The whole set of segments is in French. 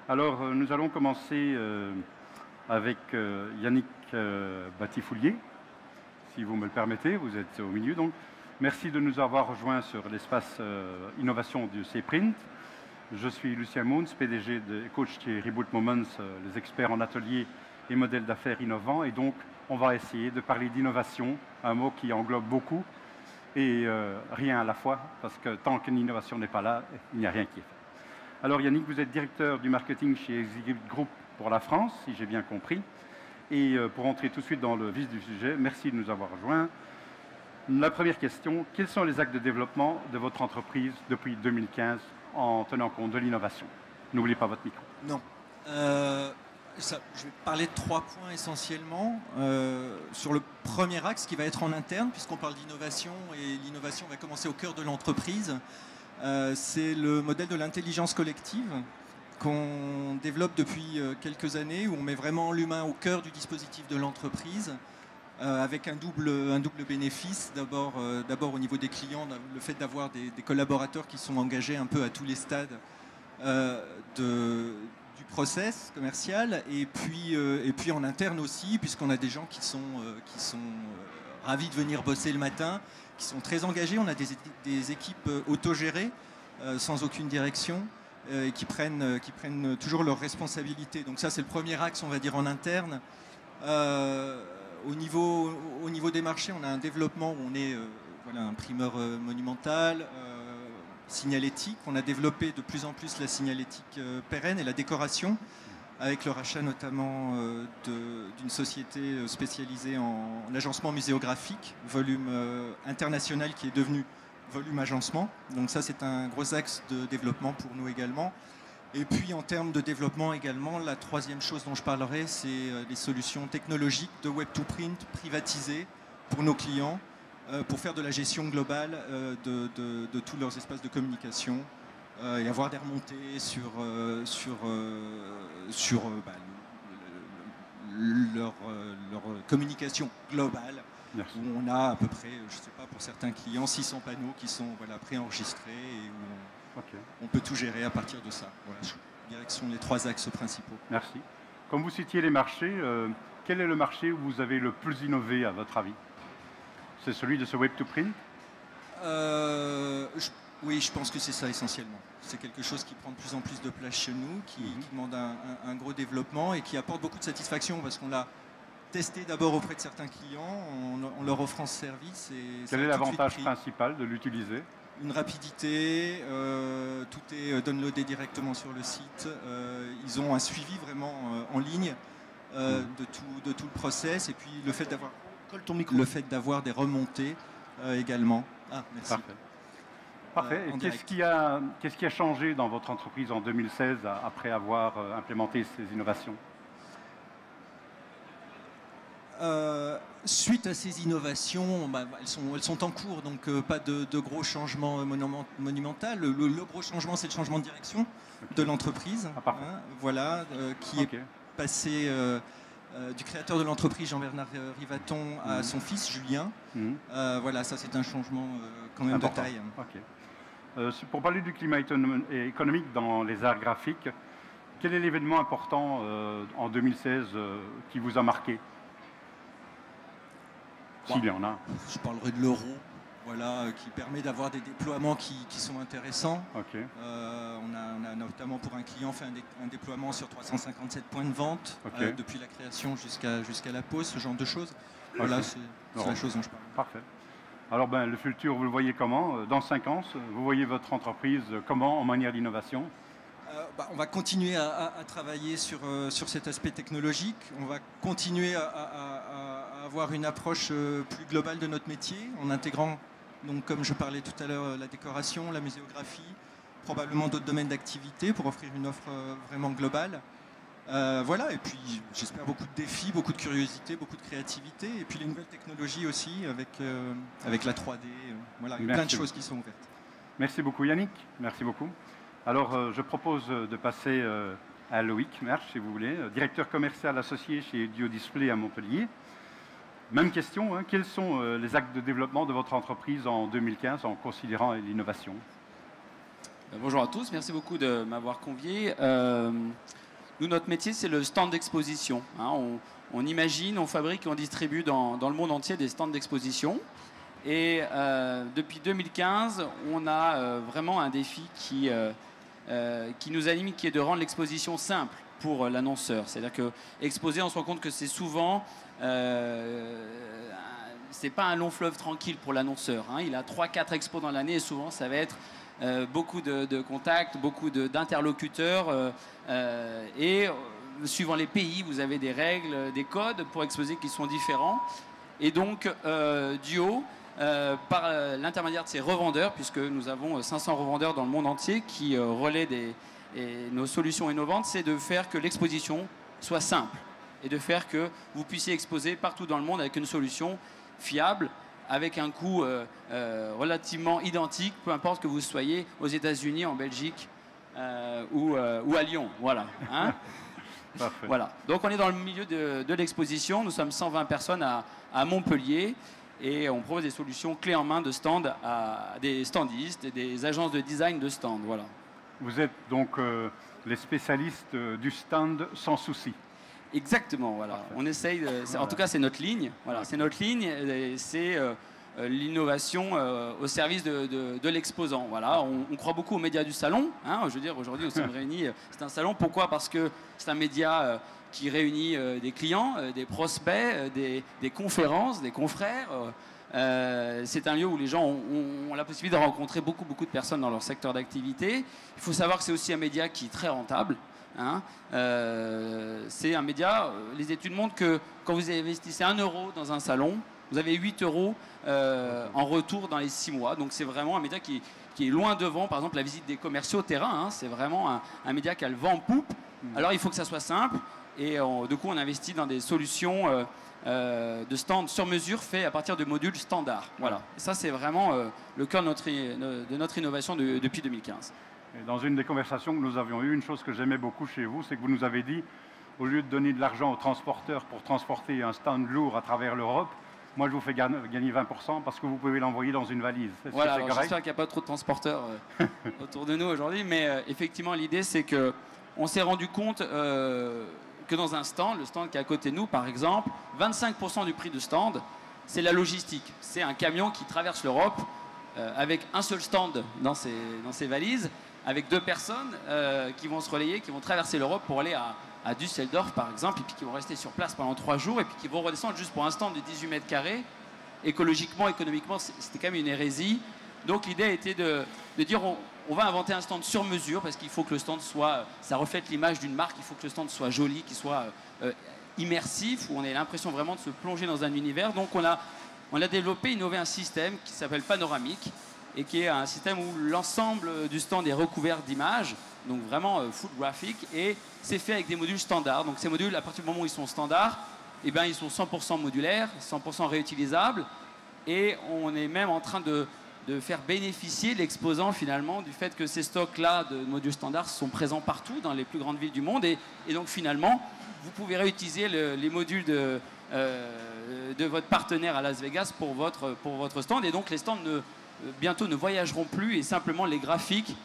Alors, nous allons commencer avec Yannick Batifoulier, si vous me le permettez. Vous êtes au milieu, donc. Merci de nous avoir rejoints sur l'espace innovation du C-Print. Je suis Lucien Mouns, PDG et coach chez Reboot Moments, les experts en ateliers et modèles d'affaires innovants. Et donc, on va essayer de parler d'innovation, un mot qui englobe beaucoup et rien à la fois, parce que tant qu'une innovation n'est pas là, il n'y a rien qui est fait. Alors Yannick, vous êtes directeur du marketing chez Exhibit Group pour la France, si j'ai bien compris. Et pour entrer tout de suite dans le vif du sujet, merci de nous avoir rejoints. La première question, quels sont les actes de développement de votre entreprise depuis 2015 en tenant compte de l'innovation? N'oubliez pas votre micro. Non. Je vais parler de 3 points essentiellement. Sur le premier axe qui va être en interne, puisqu'on parle d'innovation, et l'innovation va commencer au cœur de l'entreprise. C'est le modèle de l'intelligence collective qu'on développe depuis quelques années, où on met vraiment l'humain au cœur du dispositif de l'entreprise, avec un double bénéfice. D'abord au niveau des clients, le fait d'avoir des collaborateurs qui sont engagés un peu à tous les stades du process commercial, et puis en interne aussi, puisqu'on a des gens qui sont ravis de venir bosser le matin, qui sont très engagés. On a des équipes autogérées, sans aucune direction, et qui prennent toujours leurs responsabilités. Donc ça, c'est le premier axe, on va dire, en interne. Au niveau des marchés, on a un développement où on est un primeur monumental, signalétique. On a développé de plus en plus la signalétique pérenne et la décoration, avec le rachat notamment d'une société spécialisée en agencement muséographique, volume international, qui est devenu volume agencement. Donc ça, c'est un gros axe de développement pour nous également. Et puis en termes de développement également, la troisième chose dont je parlerai, c'est les solutions technologiques de Web2Print privatisées pour nos clients, pour faire de la gestion globale de tous leurs espaces de communication, et avoir des remontées sur leur communication globale. Merci. Où on a à peu près, je ne sais pas, pour certains clients, 600 panneaux qui sont préenregistrés, et où on peut tout gérer à partir de ça. Voilà, je dirais que ce sont les 3 axes principaux. Merci. Comme vous citiez les marchés, quel est le marché où vous avez le plus innové, à votre avis? C'est celui de ce Web2Print? Oui, je pense que c'est ça essentiellement. C'est quelque chose qui prend de plus en plus de place chez nous, qui demande un gros développement et qui apporte beaucoup de satisfaction, parce qu'on l'a testé d'abord auprès de certains clients, en leur offrant ce service. Et quel est l'avantage principal de l'utiliser? Une rapidité, tout est downloadé directement sur le site. Ils ont un suivi vraiment en ligne de tout le process, et puis le fait d'avoir des remontées également. Ah, merci. Parfait. Qu'est-ce qui a changé dans votre entreprise en 2016 après avoir implémenté ces innovations? Suite à ces innovations, elles sont en cours, donc pas de gros changements monumentaux. Le gros changement, c'est le changement de direction de l'entreprise, qui est passé du créateur de l'entreprise, Jean-Bernard Rivaton, à son fils, Julien. Ça, c'est un changement quand même important, de taille. Pour parler du climat économique dans les arts graphiques, quel est l'événement important en 2016 qui vous a marqué? S'il y en a. Je parlerai de l'euro, qui permet d'avoir des déploiements qui sont intéressants. On a notamment pour un client fait un déploiement sur 357 points de vente, depuis la création jusqu'à la pause, ce genre de choses. Voilà, c'est la chose dont je parle. Parfait. Alors le futur, vous le voyez comment? Dans 5 ans, vous voyez votre entreprise comment en manière d'innovation? On va continuer à travailler sur cet aspect technologique. On va continuer à avoir une approche plus globale de notre métier, en intégrant, donc, comme je parlais tout à l'heure, la décoration, la muséographie, probablement d'autres domaines d'activité, pour offrir une offre vraiment globale. Et puis j'espère beaucoup de défis, beaucoup de curiosité, beaucoup de créativité, et puis les nouvelles technologies aussi, avec la 3D. Plein de choses qui sont ouvertes. Merci beaucoup Yannick, merci beaucoup. Alors, je propose de passer à Loïc Mersch, si vous voulez, directeur commercial associé chez Dio Display à Montpellier. Même question, quels sont les actes de développement de votre entreprise en 2015 en considérant l'innovation? Bonjour à tous, merci beaucoup de m'avoir convié. Nous, notre métier, c'est le stand d'exposition. Hein. On imagine, on fabrique et on distribue dans le monde entier des stands d'exposition. Et depuis 2015, on a vraiment un défi qui nous anime, qui est de rendre l'exposition simple pour l'annonceur. C'est-à-dire que exposer, on se rend compte que c'est souvent... c'est pas un long fleuve tranquille pour l'annonceur. Hein. Il a 3-4 expos dans l'année et souvent, ça va être beaucoup de contacts, beaucoup d'interlocuteurs et suivant les pays, vous avez des règles, des codes pour exposer qui sont différents. Et donc, Duo, par l'intermédiaire de ces revendeurs, puisque nous avons 500 revendeurs dans le monde entier qui relaient nos solutions innovantes, c'est de faire que l'exposition soit simple et de faire que vous puissiez exposer partout dans le monde avec une solution fiable, avec un coût relativement identique, peu importe que vous soyez aux États-Unis, en Belgique ou à Lyon. Voilà. Hein. Parfait. Voilà. Donc on est dans le milieu de l'exposition. Nous sommes 120 personnes à Montpellier et on propose des solutions clés en main de stand à des standistes et des agences de design de stand. Voilà. Vous êtes donc les spécialistes du stand sans souci. Exactement, voilà. Parfait. On essaye, en tout cas c'est notre ligne, voilà, c'est notre ligne, c'est l'innovation au service de l'exposant. Voilà. On croit beaucoup aux médias du salon, hein. Je veux dire, aujourd'hui nous sommes réunis, c'est un salon, pourquoi? Parce que c'est un média qui réunit des clients, des prospects, des conférences, des confrères. C'est un lieu où les gens ont la possibilité de rencontrer beaucoup de personnes dans leur secteur d'activité. Il faut savoir que c'est aussi un média qui est très rentable. Hein. C'est un média, les études montrent que quand vous investissez 1 euro dans un salon, vous avez 8 euros en retour dans les 6 mois. Donc c'est vraiment un média qui est loin devant, par exemple, la visite des commerciaux au terrain. Hein. C'est vraiment un média qui a le vent en poupe. Alors il faut que ça soit simple. Et du coup, on investit dans des solutions de stand sur mesure fait à partir de modules standards. Voilà. Et ça, c'est vraiment le cœur de notre innovation depuis 2015. Et dans une des conversations que nous avions eues, une chose que j'aimais beaucoup chez vous, c'est que vous nous avez dit, au lieu de donner de l'argent aux transporteurs pour transporter un stand lourd à travers l'Europe, moi je vous fais gagner 20% parce que vous pouvez l'envoyer dans une valise. Voilà, j'espère qu'il n'y a pas trop de transporteurs autour de nous aujourd'hui, mais effectivement l'idée c'est qu'on s'est rendu compte que dans un stand, le stand qui est à côté de nous par exemple, 25% du prix de stand, c'est la logistique. C'est un camion qui traverse l'Europe avec un seul stand dans ses valises, avec 2 personnes qui vont se relayer, qui vont traverser l'Europe pour aller à Düsseldorf par exemple, et puis qui vont rester sur place pendant 3 jours, et puis qui vont redescendre juste pour un stand de 18 mètres carrés. Écologiquement, économiquement, c'était quand même une hérésie. Donc l'idée était de dire on va inventer un stand sur mesure, parce qu'il faut que le stand ça reflète l'image d'une marque, il faut que le stand soit joli, qu'il soit immersif, où on ait l'impression vraiment de se plonger dans un univers. Donc on a développé, innové un système qui s'appelle Panoramique, et qui est un système où l'ensemble du stand est recouvert d'images, donc vraiment full graphique, et c'est fait avec des modules standards. Donc ces modules, à partir du moment où ils sont standards, eh ben, ils sont 100% modulaires, 100% réutilisables, et on est même en train de faire bénéficier l'exposant finalement du fait que ces stocks-là de modules standards sont présents partout dans les plus grandes villes du monde, et donc finalement, vous pouvez réutiliser les modules de votre partenaire à Las Vegas pour votre stand, et donc les stands bientôt ne voyageront plus, et simplement les graphiques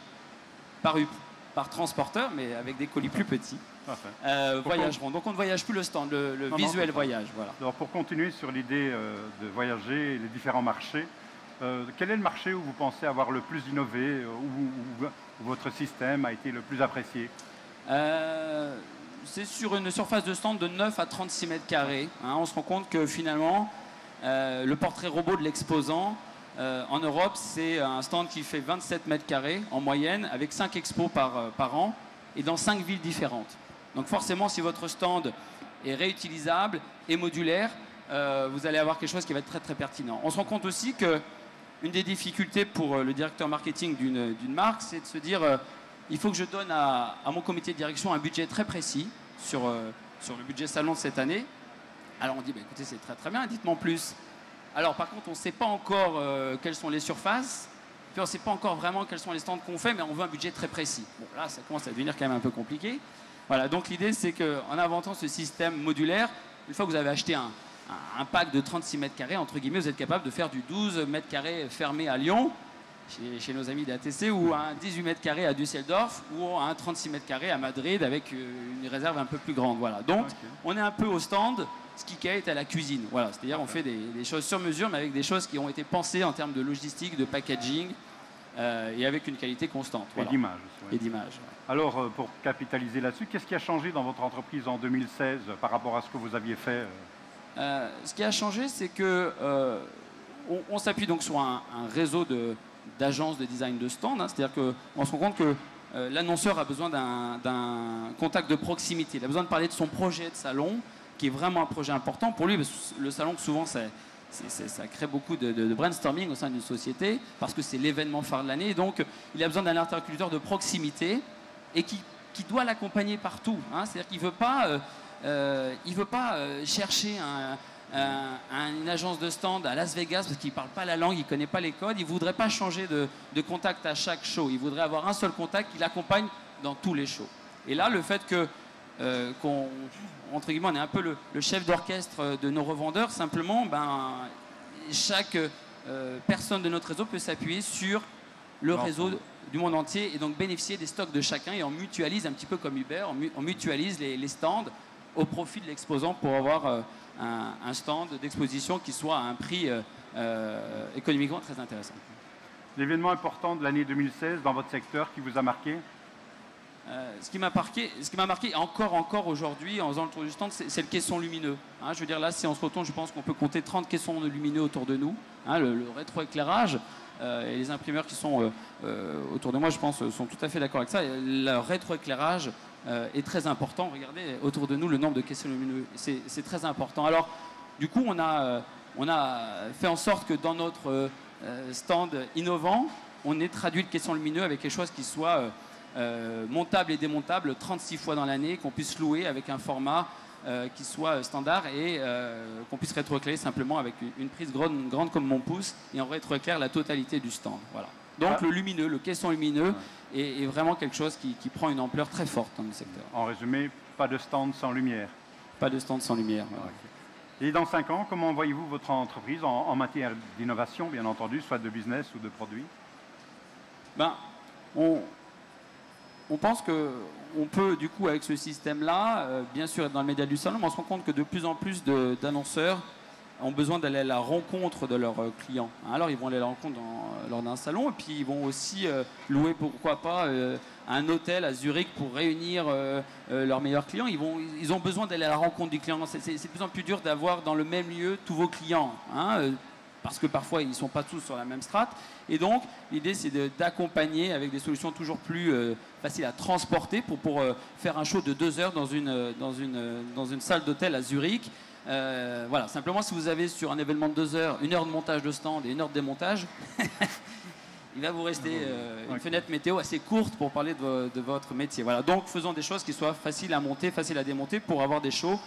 par transporteur, mais avec des colis plus petits, voyageront. Donc on ne voyage plus le stand, le visuel voyage. Voilà. Alors pour continuer sur l'idée de voyager et les différents marchés, quel est le marché où vous pensez avoir le plus innové, où votre système a été le plus apprécié? C'est sur une surface de stand de 9 à 36 mètres carrés. Hein. On se rend compte que finalement, le portrait robot de l'exposant, en Europe, c'est un stand qui fait 27 mètres carrés en moyenne, avec 5 expos par an, et dans 5 villes différentes. Donc forcément, si votre stand est réutilisable et modulaire, vous allez avoir quelque chose qui va être très très pertinent. On se rend compte aussi qu'une des difficultés pour le directeur marketing d'une marque, c'est de se dire il faut que je donne à mon comité de direction un budget très précis sur le budget salon de cette année. Alors on dit bah, écoutez, c'est très très bien, dites-moi en plus. Alors par contre, on ne sait pas encore quelles sont les surfaces, puis on ne sait pas encore vraiment quels sont les stands qu'on fait, mais on veut un budget très précis. Bon, là, ça commence à devenir quand même un peu compliqué. Voilà, donc l'idée, c'est qu'en inventant ce système modulaire, une fois que vous avez acheté un pack de 36 mètres carrés, entre guillemets, vous êtes capable de faire du 12 mètres carrés fermé à Lyon, chez nos amis d'ATC, ou un 18 mètres carrés à Düsseldorf, ou un 36 mètres carrés à Madrid avec une réserve un peu plus grande. Voilà. Donc, on est un peu au stand, ce qui est à la cuisine. Voilà. C'est-à-dire, on fait des choses sur mesure, mais avec des choses qui ont été pensées en termes de logistique, de packaging, et avec une qualité constante. Voilà. Et d'image. Alors, pour capitaliser là-dessus, qu'est-ce qui a changé dans votre entreprise en 2016 par rapport à ce que vous aviez fait Ce qui a changé, c'est que on s'appuie donc sur un réseau d'agences de design de stand. Hein, c'est-à-dire qu'on se rend compte que l'annonceur a besoin d'un contact de proximité. Il a besoin de parler de son projet de salon, qui est vraiment un projet important pour lui. Parce que le salon, souvent, ça crée beaucoup de brainstorming au sein d'une société, parce que c'est l'événement phare de l'année. Donc, il a besoin d'un interlocuteur de proximité et qui doit l'accompagner partout. Hein. C'est-à-dire qu'il ne veut pas chercher une agence de stand à Las Vegas parce qu'il ne parle pas la langue, il ne connaît pas les codes. Il ne voudrait pas changer de contact à chaque show. Il voudrait avoir un seul contact qui l'accompagne dans tous les shows. Et là, le fait entre guillemets, on est un peu le chef d'orchestre de nos revendeurs, simplement, chaque personne de notre réseau peut s'appuyer sur le réseau du monde entier et donc bénéficier des stocks de chacun, et on mutualise un petit peu comme Uber, on mutualise les stands au profit de l'exposant pour avoir un stand d'exposition qui soit à un prix économiquement très intéressant. L'événement important de l'année 2016 dans votre secteur qui vous a marqué? Ce qui m'a marqué encore aujourd'hui en faisant le tour du stand, c'est le caisson lumineux. Hein, je veux dire, là, si on se retourne, je pense qu'on peut compter 30 caissons lumineux autour de nous. Hein, le rétroéclairage, et les imprimeurs qui sont autour de moi, je pense, sont tout à fait d'accord avec ça. Le rétroéclairage est très important. Regardez autour de nous le nombre de caissons lumineux. C'est très important. Alors, du coup, on a fait en sorte que dans notre stand innovant, on ait traduit le caisson lumineux avec quelque chose qui soit montable et démontable 36 fois dans l'année, qu'on puisse louer avec un format qui soit standard, et qu'on puisse rétroéclairer simplement avec une prise grande comme mon pouce, et on rétroéclaire la totalité du stand. Voilà. Donc le caisson lumineux est vraiment quelque chose qui prend une ampleur très forte dans le secteur. En résumé, pas de stand sans lumière. Pas de stand sans lumière. Voilà. Okay. Et dans 5 ans, comment voyez-vous votre entreprise en matière d'innovation, bien entendu, soit de business ou de produits? On pense qu'on peut, du coup, avec ce système-là, bien sûr être dans le média du salon, mais on se rend compte que de plus en plus d'annonceurs ont besoin d'aller à la rencontre de leurs clients. Alors, ils vont aller à la rencontre lors d'un salon, et puis ils vont aussi louer, pourquoi pas, un hôtel à Zurich pour réunir leurs meilleurs clients. Ils ont besoin d'aller à la rencontre du client. C'est de plus en plus dur d'avoir dans le même lieu tous vos clients. Hein, parce que parfois, ils ne sont pas tous sur la même strate. Et donc, l'idée, c'est d'accompagner avec des solutions toujours plus faciles à transporter pour faire un show de 2 heures dans une salle d'hôtel à Zurich. Voilà, simplement, si vous avez sur un événement de 2 heures, 1 heure de montage de stand et 1 heure de démontage, il va vous rester une fenêtre météo assez courte pour parler de votre métier. Voilà. Donc, faisons des choses qui soient faciles à monter, faciles à démonter, pour avoir des shows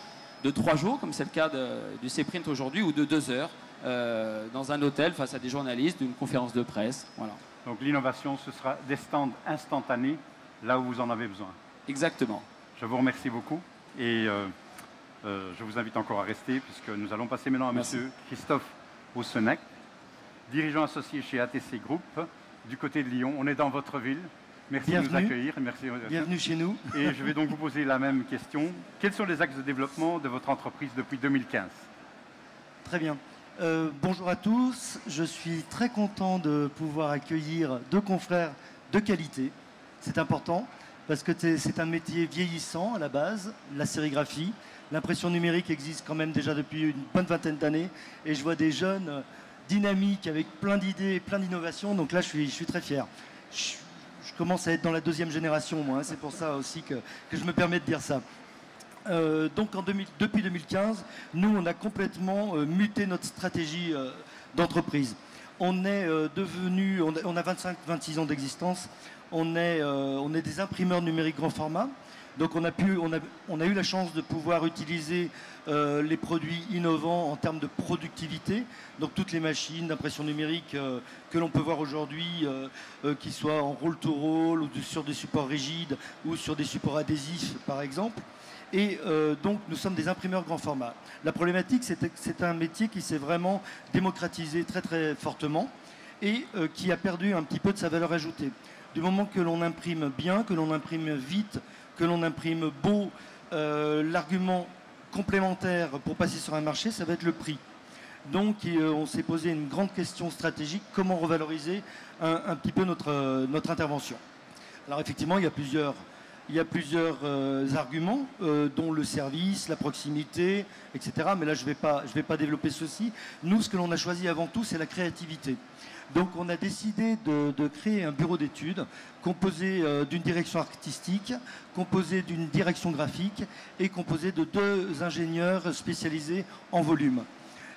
de 3 jours, comme c'est le cas du C-Print aujourd'hui, ou de 2 heures. Dans un hôtel face à des journalistes, d'une conférence de presse. Voilà. Donc l'innovation, ce sera des stands instantanés là où vous en avez besoin. Exactement. Je vous remercie beaucoup, et je vous invite encore à rester, puisque nous allons passer maintenant à Monsieur Christophe Ossenec, dirigeant associé chez ATC Group, du côté de Lyon. On est dans votre ville. Merci de nous accueillir. Merci. Bienvenue chez nous. Et je vais donc vous poser la même question. Quels sont les axes de développement de votre entreprise depuis 2015? Très bien. Bonjour à tous, je suis très content de pouvoir accueillir 2 confrères de qualité. C'est important parce que c'est un métier vieillissant à la base, la sérigraphie. L'impression numérique existe quand même déjà depuis une bonne vingtaine d'années, et je vois des jeunes dynamiques avec plein d'idées, plein d'innovations, donc là je suis très fier. Je commence à être dans la 2e génération, moi, hein, c'est pour ça aussi que je me permets de dire ça. Donc depuis 2015, nous on a complètement muté notre stratégie d'entreprise. On est on a 25-26 ans d'existence, on est des imprimeurs numériques grand format. Donc on a eu la chance de pouvoir utiliser les produits innovants en termes de productivité. Donc toutes les machines d'impression numérique que l'on peut voir aujourd'hui, qui soient en roll-to-roll ou sur des supports rigides ou sur des supports adhésifs par exemple. Et donc, nous sommes des imprimeurs grand format. La problématique, c'est un métier qui s'est vraiment démocratisé très, très fortement. et qui a perdu un petit peu de sa valeur ajoutée. Du moment que l'on imprime bien, que l'on imprime vite, que l'on imprime beau, l'argument complémentaire pour passer sur un marché, ça va être le prix. Donc on s'est posé une grande question stratégique, comment revaloriser un petit peu notre intervention. Alors effectivement, il y a plusieurs arguments, dont le service, la proximité, etc. Mais là, je vais pas développer ceci. Nous, ce que l'on a choisi avant tout, c'est la créativité. Donc on a décidé de créer un bureau d'études composé d'une direction artistique, composé d'une direction graphique et composé de 2 ingénieurs spécialisés en volume.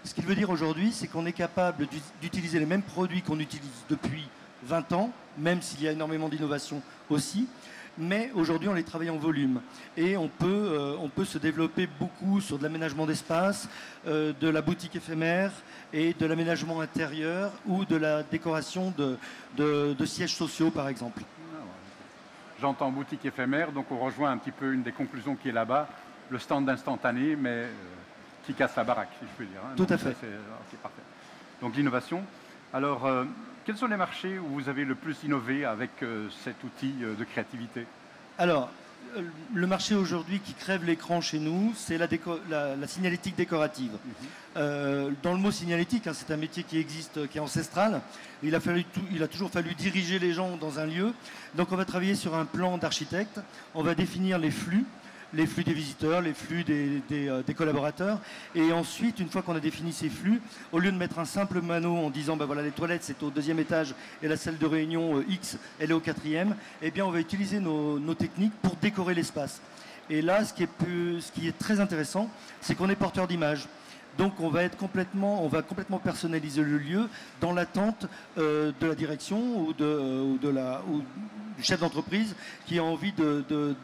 Ce qu'il veut dire aujourd'hui, c'est qu'on est capable d'utiliser les mêmes produits qu'on utilise depuis 20 ans, même s'il y a énormément d'innovation aussi, mais aujourd'hui on les travaille en volume et on peut se développer beaucoup sur de l'aménagement d'espace, de la boutique éphémère et de l'aménagement intérieur ou de la décoration de sièges sociaux par exemple. J'entends boutique éphémère, donc on rejoint un petit peu une des conclusions qui est là-bas, le stand d'instantané, mais qui casse la baraque, si je peux dire. Tout à fait. Okay, parfait. Donc l'innovation. Alors, quels sont les marchés où vous avez le plus innové avec cet outil de créativité? Alors, le marché aujourd'hui qui crève l'écran chez nous, c'est la signalétique décorative. Dans le mot signalétique, hein, c'est un métier qui existe, qui est ancestral. Il a toujours fallu diriger les gens dans un lieu. Donc on va travailler sur un plan d'architecte. On va définir les flux des visiteurs, les flux des collaborateurs. Et ensuite, une fois qu'on a défini ces flux, au lieu de mettre un simple panneau en disant ben voilà, les toilettes c'est au 2e étage et la salle de réunion X elle est au 4e, eh bien on va utiliser nos techniques pour décorer l'espace. Et là, ce qui est très intéressant, c'est qu'on est porteur d'image. Donc on va complètement personnaliser le lieu dans l'attente de la direction ou du chef d'entreprise qui a envie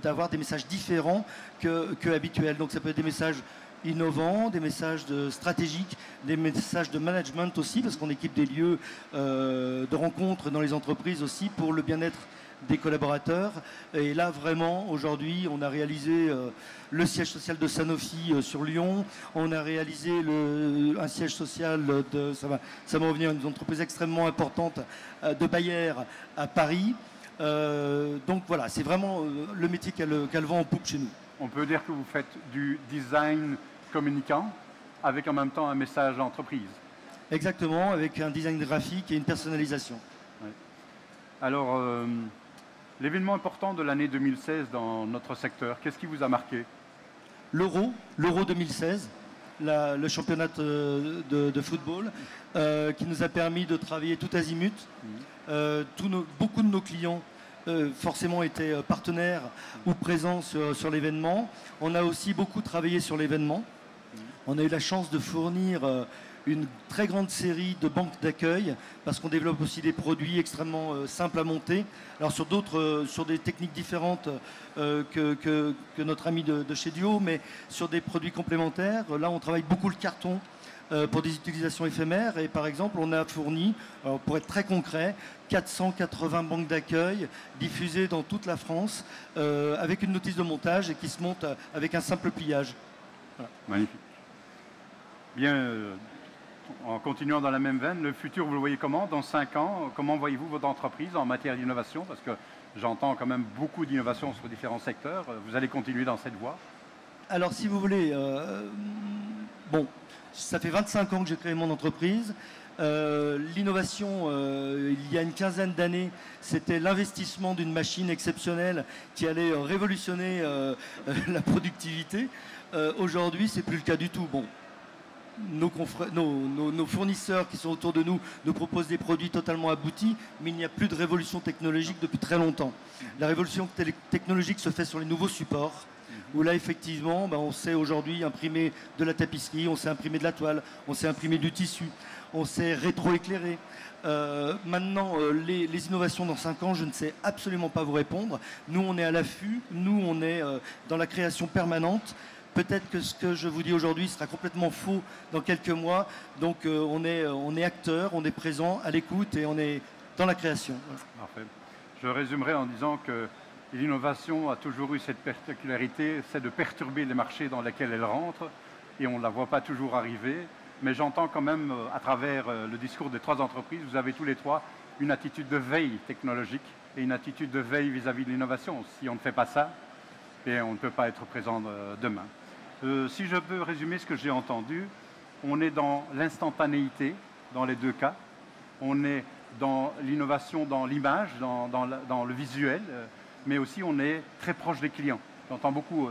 d'avoir des messages différents que habituels. Donc ça peut être des messages innovants, des messages stratégiques, des messages de management aussi, parce qu'on équipe des lieux de rencontres dans les entreprises aussi pour le bien-être des collaborateurs. Et là, vraiment, aujourd'hui, on a réalisé le siège social de Sanofi sur Lyon. On a réalisé un siège social ça va revenir, une entreprise extrêmement importante de Bayer à Paris. Donc voilà, c'est vraiment le métier qui a le vent en poupe chez nous. On peut dire que vous faites du design communicant avec en même temps un message d'entreprise. Exactement, avec un design graphique et une personnalisation. Oui. Alors, l'événement important de l'année 2016 dans notre secteur, qu'est-ce qui vous a marqué? L'Euro 2016, le championnat de football, qui nous a permis de travailler tout azimut. Beaucoup de nos clients forcément étaient partenaires ou présents sur l'événement. On a aussi beaucoup travaillé sur l'événement. On a eu la chance de fournir une très grande série de banques d'accueil parce qu'on développe aussi des produits extrêmement simples à monter. Alors sur des techniques différentes que notre ami de chez Duo, mais sur des produits complémentaires. Là, on travaille beaucoup le carton pour des utilisations éphémères et par exemple, on a fourni, alors pour être très concret, 480 banques d'accueil diffusées dans toute la France avec une notice de montage et qui se monte avec un simple pliage. Voilà. Magnifique. Bien, en continuant dans la même veine, le futur, vous le voyez comment? Dans 5 ans, comment voyez-vous votre entreprise en matière d'innovation? Parce que j'entends quand même beaucoup d'innovation sur différents secteurs. Vous allez continuer dans cette voie? Alors, si vous voulez, bon, ça fait 25 ans que j'ai créé mon entreprise. L'innovation, il y a une quinzaine d'années, c'était l'investissement d'une machine exceptionnelle qui allait révolutionner la productivité. Aujourd'hui, c'est plus le cas du tout. Bon, nos fournisseurs qui sont autour de nous proposent des produits totalement aboutis, mais il n'y a plus de révolution technologique depuis très longtemps. La révolution technologique se fait sur les nouveaux supports, où là, effectivement, on sait aujourd'hui imprimer de la tapisserie, on sait imprimer de la toile, on sait imprimer du tissu, on sait rétroéclairer. Maintenant, les innovations dans 5 ans, je ne sais absolument pas vous répondre. Nous, on est à l'affût, nous, on est dans la création permanente. Peut-être que ce que je vous dis aujourd'hui sera complètement faux dans quelques mois. Donc on est acteur, on est présent, à l'écoute et on est dans la création. Parfait. Je résumerai en disant que l'innovation a toujours eu cette particularité, c'est de perturber les marchés dans lesquels elle rentre et on ne la voit pas toujours arriver. mais j'entends quand même, à travers le discours des trois entreprises, vous avez tous les trois une attitude de veille technologique et une attitude de veille vis-à-vis de l'innovation. Si on ne fait pas ça, et on ne peut pas être présent demain. Si je peux résumer ce que j'ai entendu, on est dans l'instantanéité dans les deux cas. On est dans l'innovation dans l'image, dans le visuel, mais aussi on est très proche des clients. J'entends beaucoup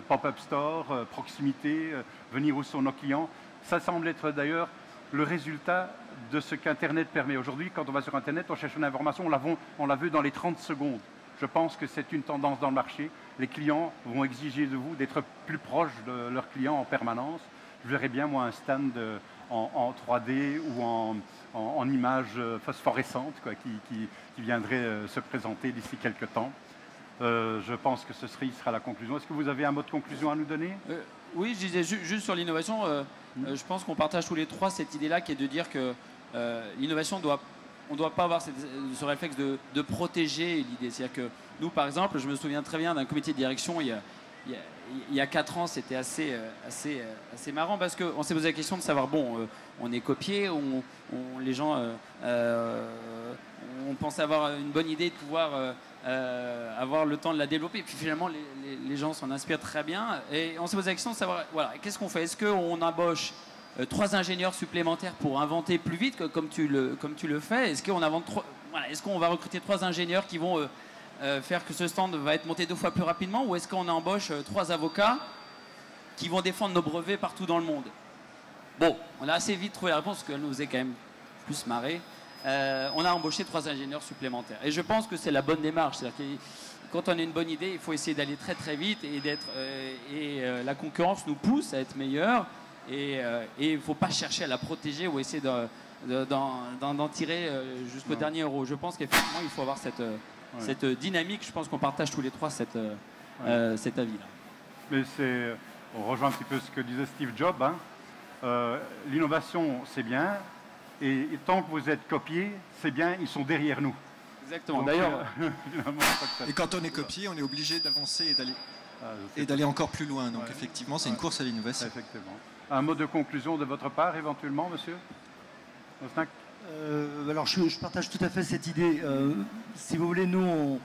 pop-up store, proximité, venir où sont nos clients. Ça semble être d'ailleurs le résultat de ce qu'Internet permet. Aujourd'hui, quand on va sur Internet, on cherche une information, on l'a vu dans les 30 secondes. Je pense que c'est une tendance dans le marché. Les clients vont exiger de vous d'être plus proche de leurs clients en permanence. Je verrais bien, moi, un stand en 3D ou en images phosphorescentes quoi, qui viendrait se présenter d'ici quelques temps. Je pense que ce sera la conclusion. Est-ce que vous avez un mot de conclusion à nous donner? Oui, je disais juste sur l'innovation, je pense qu'on partage tous les trois cette idée-là qui est de dire que l'innovation on ne doit pas avoir ce réflexe de protéger l'idée. C'est-à-dire que nous, par exemple, je me souviens très bien d'un comité de direction il y a 4 ans, c'était assez marrant parce qu'on s'est posé la question de savoir, bon, on est copié, les gens on pense avoir une bonne idée de pouvoir avoir le temps de la développer. Et puis finalement, les gens s'en inspirent très bien. Et on s'est posé la question de savoir, voilà, qu'est-ce qu'on fait? Est-ce qu'on embauche 3 ingénieurs supplémentaires pour inventer plus vite, comme tu le fais? Est-ce qu'on est-ce qu'on va recruter 3 ingénieurs qui vont faire que ce stand va être monté 2 fois plus rapidement? Ou est-ce qu'on embauche 3 avocats qui vont défendre nos brevets partout dans le monde? Bon, on a assez vite trouvé la réponse, parce qu'elle nous faisait quand même plus marrer. On a embauché 3 ingénieurs supplémentaires. Et je pense que c'est la bonne démarche. C'est-à-dire que quand on a une bonne idée, il faut essayer d'aller très très vite et la concurrence nous pousse à être meilleurs. Et il ne faut pas chercher à la protéger ou essayer d'en tirer jusqu'au dernier euro. Je pense qu'effectivement, il faut avoir cette dynamique. Je pense qu'on partage tous les trois cet avis-là. Mais on rejoint un petit peu ce que disait Steve Jobs. Hein. L'innovation, c'est bien. Et tant que vous êtes copié, c'est bien, ils sont derrière nous. Exactement. D'ailleurs, et quand on est copié, on est obligé d'avancer et d'aller encore plus loin. Donc effectivement, c'est une course à l'innovation. Effectivement. Un mot de conclusion de votre part, éventuellement, monsieur? Alors, je partage tout à fait cette idée. Si vous voulez, nous,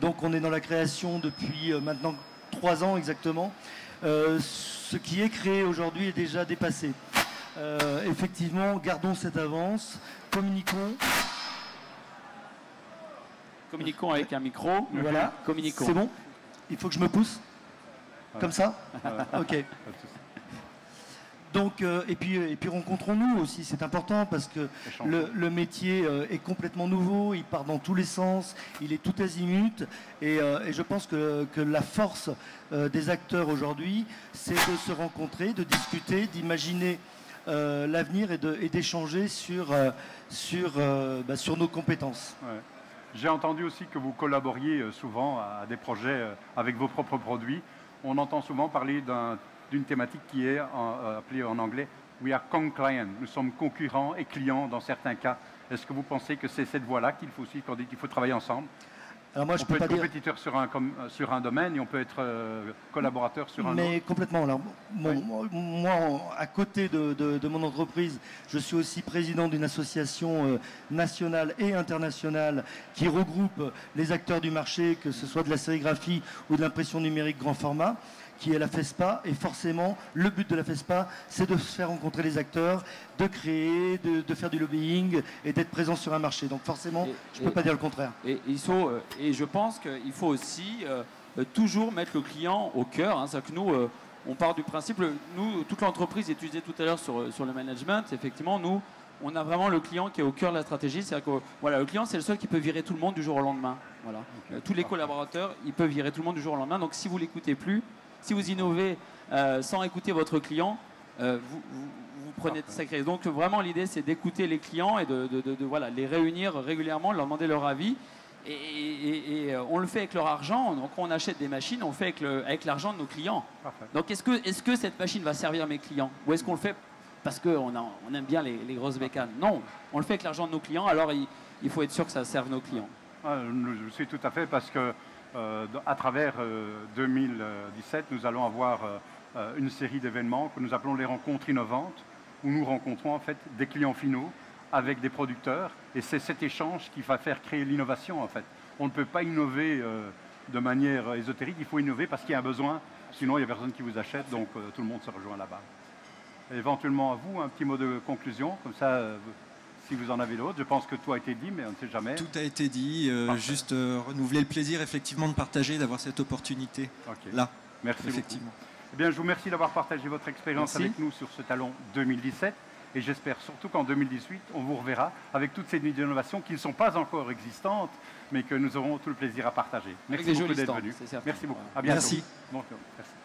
on est dans la création depuis maintenant 3 ans exactement. Ce qui est créé aujourd'hui est déjà dépassé. Effectivement, gardons cette avance, communiquons. Communiquons avec un micro. Voilà, communiquons. C'est bon? Il faut que je me pousse? Comme ça? Ok. Donc, et puis rencontrons-nous aussi, c'est important parce que le métier est complètement nouveau, il part dans tous les sens, il est tout azimut et je pense que la force des acteurs aujourd'hui, c'est de se rencontrer, de discuter, d'imaginer l'avenir et d'échanger sur nos compétences. Ouais. J'ai entendu aussi que vous collaboriez souvent à des projets avec vos propres produits. On entend souvent parler d'une thématique qui est appelée en anglais « We are concurrent ». Nous sommes concurrents et clients dans certains cas. Est-ce que vous pensez que c'est cette voie-là qu'il faut aussi, qu'on dit qu'il faut travailler ensemble? Alors moi, on peut être compétiteur sur un domaine et on peut être collaborateur sur un autre. Mais complètement. Alors, moi, à côté de mon entreprise, je suis aussi président d'une association nationale et internationale qui regroupe les acteurs du marché, que ce soit de la sérigraphie ou de l'impression numérique grand format, qui est la FESPA. Et forcément, le but de la FESPA, c'est de faire rencontrer les acteurs, de créer, de faire du lobbying et d'être présent sur un marché. Donc forcément, je ne peux pas dire le contraire. Et je pense qu'il faut aussi toujours mettre le client au cœur. Hein. C'est-à-dire que nous, on part du principe, toute l'entreprise est utilisée tout à l'heure sur le management. Effectivement, nous, on a vraiment le client qui est au cœur de la stratégie. C'est-à-dire que voilà, le client, c'est le seul qui peut virer tout le monde du jour au lendemain. Voilà. Tous les collaborateurs, ils peuvent virer tout le monde du jour au lendemain. Donc si vous ne l'écoutez plus, si vous innovez sans écouter votre client, vous prenez de sacrés. Donc vraiment l'idée c'est d'écouter les clients et de les réunir régulièrement, leur demander leur avis. Et on le fait avec leur argent. Donc on achète des machines, on le fait avec l'argent de nos clients. Parfait. Donc est-ce que cette machine va servir mes clients? Ou est-ce qu'on le fait parce qu'on aime bien les grosses bécanes? Non, on le fait avec l'argent de nos clients, alors il faut être sûr que ça serve nos clients. Je suis tout à fait parce que à travers 2017, nous allons avoir une série d'événements que nous appelons les rencontres innovantes. où nous rencontrons en fait des clients finaux avec des producteurs. Et c'est cet échange qui va faire créer l'innovation en fait. On ne peut pas innover de manière ésotérique, il faut innover parce qu'il y a un besoin, sinon il n'y a personne qui vous achète, donc tout le monde se rejoint là-bas. Éventuellement à vous, un petit mot de conclusion, comme ça, si vous en avez d'autres. Je pense que tout a été dit, mais on ne sait jamais. Tout a été dit, juste renouveler le plaisir effectivement de partager, d'avoir cette opportunité là. Merci effectivement. Eh bien, je vous remercie d'avoir partagé votre expérience avec nous sur ce salon 2017. Et j'espère surtout qu'en 2018, on vous reverra avec toutes ces innovations qui ne sont pas encore existantes, mais que nous aurons tout le plaisir à partager. Merci beaucoup d'être venu. Merci beaucoup. À bientôt. Merci. Bonjour. Merci.